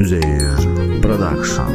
Zehir Production.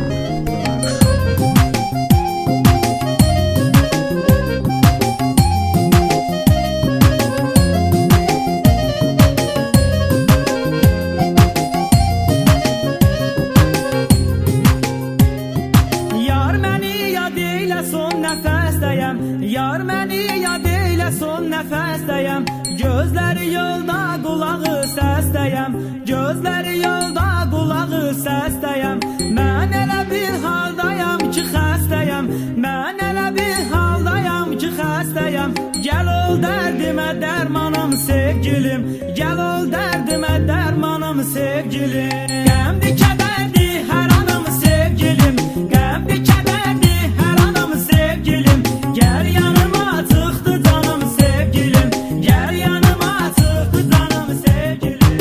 Yar məni yad eylə son nəfəsdəyəm. Gözləri yolda, qulağı səsdəyəm. Gözləri yolda, qulağı səsdəyəm. Mən elə bir haldayam ki xəstəyəm. Mən elə bir haldayam ki xəstəyəm. Gəl ol dərdimə dərmanım sevgilim. Gəl ol dərdimə dərmanım sevgilim. Qəmdi kədərdi hər anım sevgilim. Qəmdi kədərdi hər anım sevgilim. Gəl yanıma çıxdı canım sevgilim. Gəl yanıma çıxdı canım sevgilim.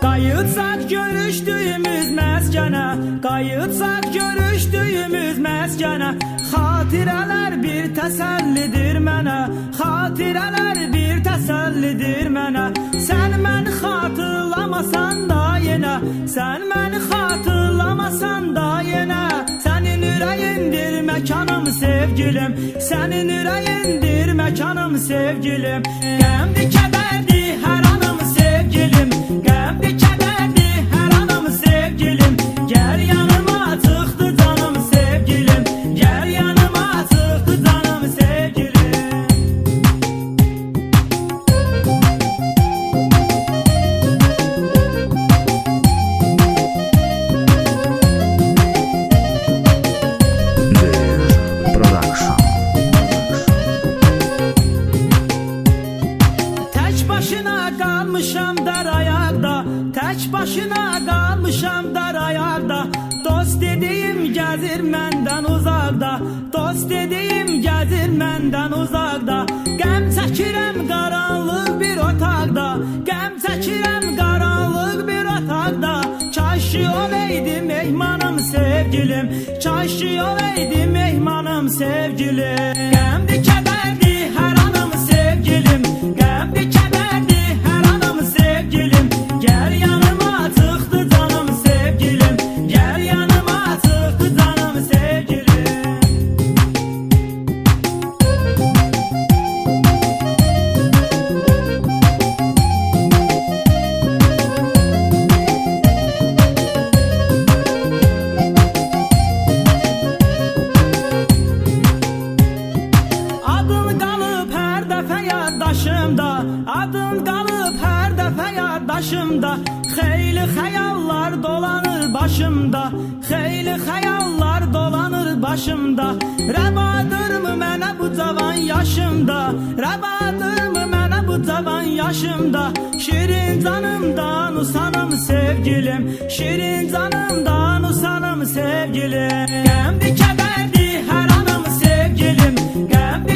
Qayıtsaq görüşdüyümüz məskənə. Qayıtsaq görüşdüyümüz məskənə. Xatirələr bir təsəllidir mənə. Xatirələr bir təsəllidir mənə. Sən məni xatırlamasan da yenə. Sən məni xatırlamasan da yenə. Sənin ürəyindir məkanım sevgilim. Sənin ürəyindir məkanım sevgilim. Qəmdi kədərdi hər anım sevgilim. Qəmdi kədərdi hər anım sevgilim. Gəl yanıma çıxdı canım sevgilim. Gəl yanıma çıxdı canım sevgilim. Zehir Production. Tək başına qalmışam dar ayaqda. Tək başına qalmışam dar ayaqda. Dost dediyim gəzir məndən uzaqda. Dost dediyim gəzir məndən uzaqda. Qəm çəkirəm qaranlıq bir otaqda. Qəm çəkirəm qaranlıq bir otaqda. Kaşı olaydı mehmanım sevgilim. Kaşı olaydı mehmanım sevgilim. Qəmdi kədərdi hər anım sevgilim. Qəmdi kədərdi hər anım sevgilim. Gəl yanıma çıxdı canım sevgilim. Gəl yanıma çıxdı canım sevgilim. Adın qalıb hər dəfə yaddaşımda. Adın qalıb hər dəfə yaddaşımda. Xeyli xəyallar dolanır başımda. Xeyli xəyallar dolanır başımda. Rəvadırmı mənə bu cavan yaşımda? Rəvadırmı mənə bu cavan yaşımda? Şirin canımdan usanım sevgilim. Şirin canımdan usanım sevgilim. Qəmdi kədərdi hər anım sevgilim. Qəmdi